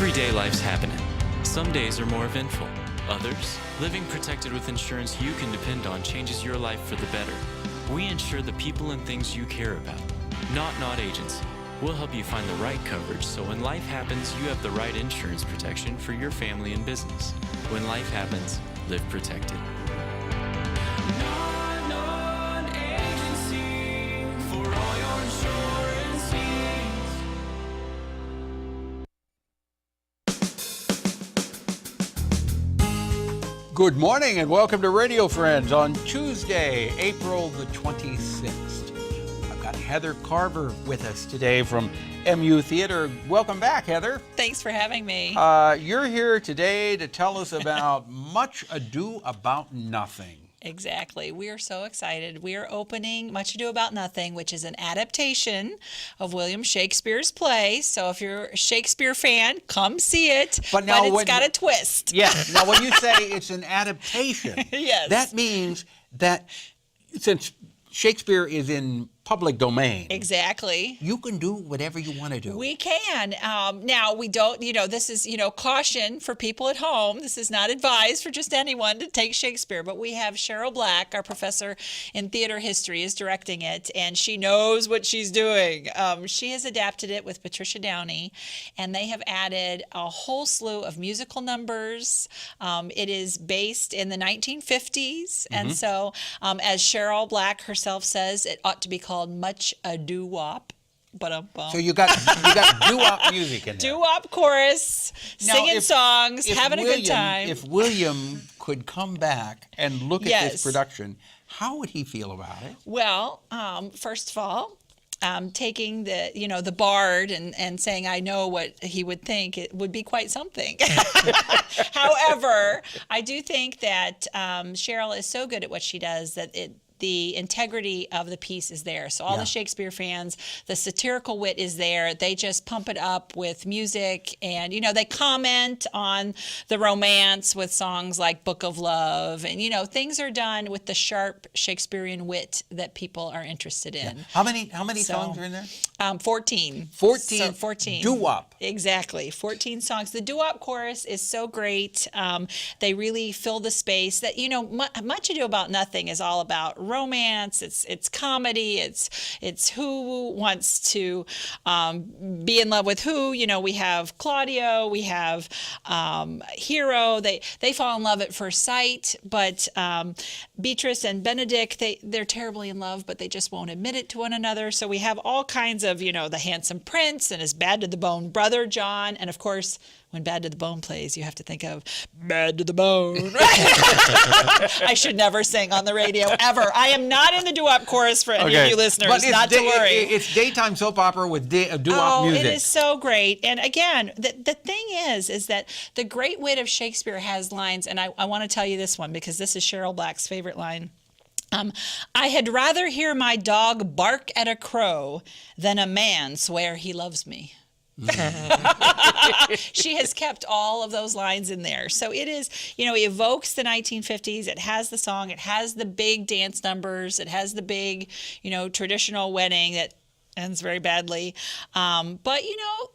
Everyday life's happening. Some days are more eventful. Others, living protected with insurance you can depend on changes your life for the better. We insure the people and things you care about. Not Agency. We'll help you find the right coverage so when life happens, you have the right insurance protection for your family and business. When life happens, live protected. Agency for all your insurance needs. Good morning and welcome to Radio Friends on Tuesday, April the 26th. I've got Heather Carver with us today from MU Theater. Welcome back, Heather. Thanks for having me. You're here today to tell us about Much Ado About Nothing. Exactly. We are so excited. We are opening Much Ado About Nothing, which is an adaptation of William Shakespeare's play. So if you're a Shakespeare fan, come see it. But it's got a twist. Yeah. Now, when you say it's an adaptation, yes, that means that since Shakespeare is in public domain. Exactly. You can do whatever you want to do. We can. Now, we don't, this is, caution for people at home. This is not advised for just anyone to take Shakespeare, but we have Cheryl Black, our professor in theater history, is directing it, and she knows what she's doing. She has adapted it with Patricia Downey, and they have added a whole slew of musical numbers. It is based in the 1950s, and so, as Cheryl Black herself says, it ought to be called Much Ado Wop. So you got doo-wop music in there. Doo-wop chorus, singing songs, having a good time. If William could come back and look at this production, how would he feel about it? Well, first of all, taking the bard and saying, I know what he would think, it would be quite something. However, I do think that Cheryl is so good at what she does that the integrity of the piece is there. So all the Shakespeare fans, the satirical wit is there. They just pump it up with music and, they comment on the romance with songs like Book of Love. And, things are done with the sharp Shakespearean wit that people are interested in. Yeah. How many songs are in there? 14. 14? So 14. Doo-wop. Exactly. 14 songs. The doo-wop chorus is so great. They really fill the space that, Much Ado About Nothing is all about romance, it's comedy, it's who wants to be in love with who. We have Claudio, we have Hero. They fall in love at first sight, but Beatrice and Benedict, they're terribly in love, but they just won't admit it to one another. So we have all kinds of, the handsome prince and his bad to the bone brother John, and of course, when Bad to the Bone plays, you have to think of Bad to the Bone. I should never sing on the radio, ever. I am not in the doo-wop chorus for any of you listeners, but not to worry. It's daytime soap opera with doo-wop music. It is so great. And again, the thing is that the great wit of Shakespeare has lines, and I want to tell you this one because this is Cheryl Black's favorite line. I had rather hear my dog bark at a crow than a man swear he loves me. She has kept all of those lines in there. So it is, it evokes the 1950s. It has the song. It has the big dance numbers. It has the big, traditional wedding that ends very badly. But,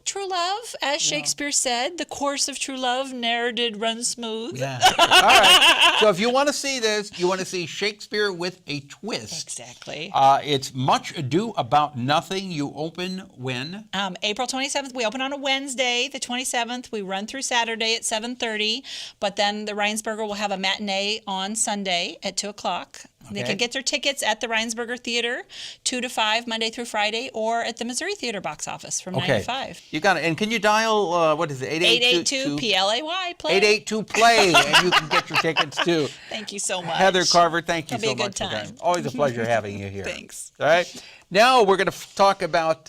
true love, as Shakespeare said, the course of true love ne'er did run smooth. Yeah. All right. So if you want to see this, you want to see Shakespeare with a twist. Exactly. It's Much Ado About Nothing. You open when? April 27th. We open on a Wednesday, the 27th. We run through Saturday at 7:30. But then the Rhinesburger will have a matinee on Sunday at 2 o'clock. They can get their tickets at the Rhinesburger Theater, 2 to 5, Monday through Friday, or at the Missouri Theater box office from 9 to 5. You got it. And can you dial, what is it, 882 PLAY, play. 882 play, and you can get your tickets too. Thank you so much. Heather Carver, thank you so much. It'll be a good time. Always a pleasure having you here. Thanks. All right. Now we're going to talk about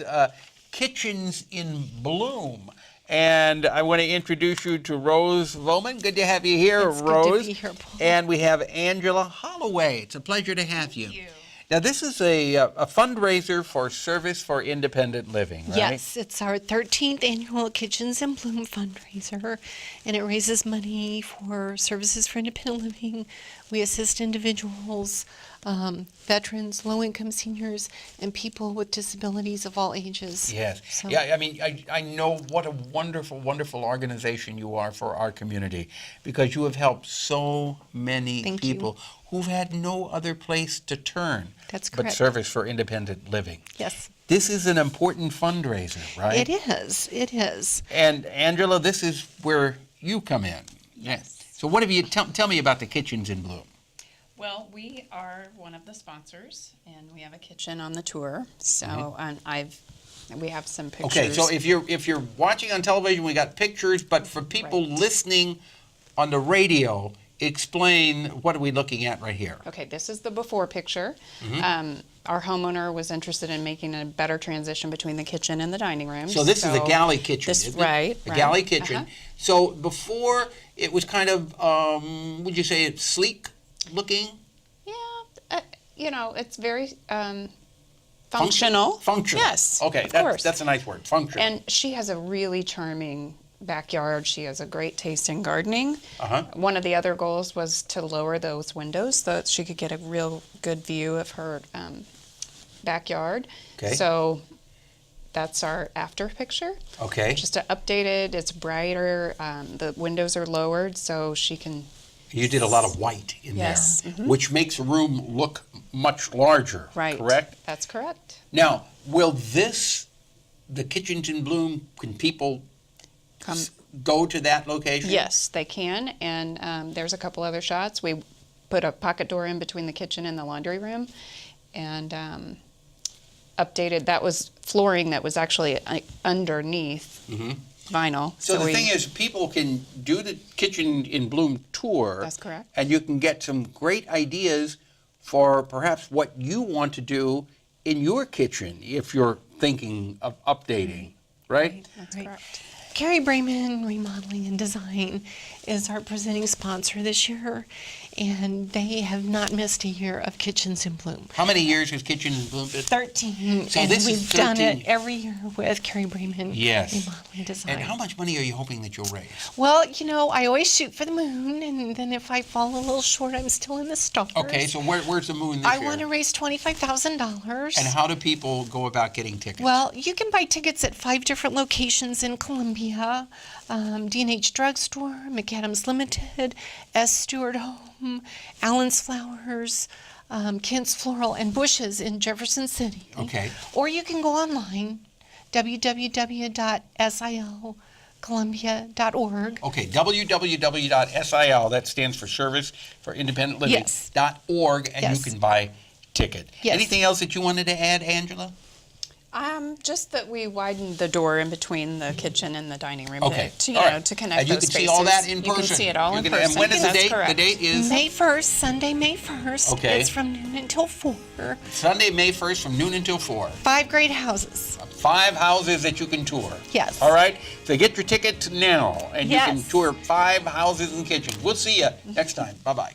kitchens in bloom. And I want to introduce you to Rose Vomund. Good to have you here, it's Rose. Good to be here, Paul. And we have Angela Holloway. It's a pleasure to have you. Thank you. Now, this is a fundraiser for Service for Independent Living, right? Yes, it's our 13th annual Kitchens in Bloom fundraiser, and it raises money for Services for Independent Living. We assist individuals, veterans, low-income seniors, and people with disabilities of all ages. Yes. So- Yeah, I mean, I know what a wonderful, wonderful organization you are for our community, because you have helped so many Thank you. people who've had no other place to turn That's but correct. Service for Independent Living. Yes. This is an important fundraiser, right? It is. It is. And Angela, this is where you come in. Yes. So what have you, tell me about the Kitchens in Bloom. Well, we are one of the sponsors, and we have a kitchen on the tour. So, and we have some pictures. Okay, so if you're watching on television, we got pictures, but for people Right. listening on the radio, explain what are we looking at right here? Okay, this is the before picture. Our homeowner was interested in making a better transition between the kitchen and the dining room. So this is a galley kitchen, This, isn't it? right. A right. galley kitchen. Uh-huh. So before it was kind of, would you say it's sleek looking? Yeah, it's very functional. Functional. Yes. Okay, of course. that's a nice word. Functional. And she has a really charming backyard. She has a great taste in gardening. Uh-huh. One of the other goals was to lower those windows so that she could get a real good view of her backyard. Okay. So that's our after picture. Okay. Just to update it, it's brighter. The windows are lowered so she can. You did a lot of white in Yes. there, which makes the room look much larger. Right. Correct? That's correct. Now, will the Kitchens in Bloom, can people Come. go to that location? Yes, they can. And there's a couple other shots. We put a pocket door in between the kitchen and the laundry room, and updated. That was flooring that was actually underneath vinyl. So the thing is, people can do the Kitchen in Bloom tour. That's correct. And you can get some great ideas for perhaps what you want to do in your kitchen if you're thinking of updating, right? That's Right. correct. Carrie Brayman Remodeling and Design is our presenting sponsor this year, and they have not missed a year of Kitchens in Bloom. How many years has Kitchen in Bloom been? 13, So and this is we've done 13. it every year with Carrie Brayman Yes. Remodeling and Design. And how much money are you hoping that you'll raise? Well, I always shoot for the moon, and then if I fall a little short, I'm still in the stars. Okay, so where's the moon this I year? want to raise $25,000. And how do people go about getting tickets? Well, you can buy tickets at 5 different locations in Columbia. D&H Drugstore, McAdams Limited, S. Stewart Home, Allen's Flowers, Kent's Floral, and Bush's in Jefferson City. Okay. Or you can go online, www.silcolumbia.org. Okay, www.SIL, that stands for Service for Independent Living, Yes. .org, and Yes. you can buy ticket. Yes. Anything else that you wanted to add, Angela? Just that we widened the door in between the kitchen and the dining room Okay. to, All right. to connect And you those can spaces. see all that in You person. can see it all You in can- person. And when is the That's date? correct. The date is May 1st, Sunday, May 1st. Okay. It's from noon until 4. Sunday, May 1st from noon until 4. 5 great houses. 5 houses that you can tour. Yes. All right? So get your tickets now, and you can Yes. tour 5 houses and kitchens. We'll see you next time. Bye-bye.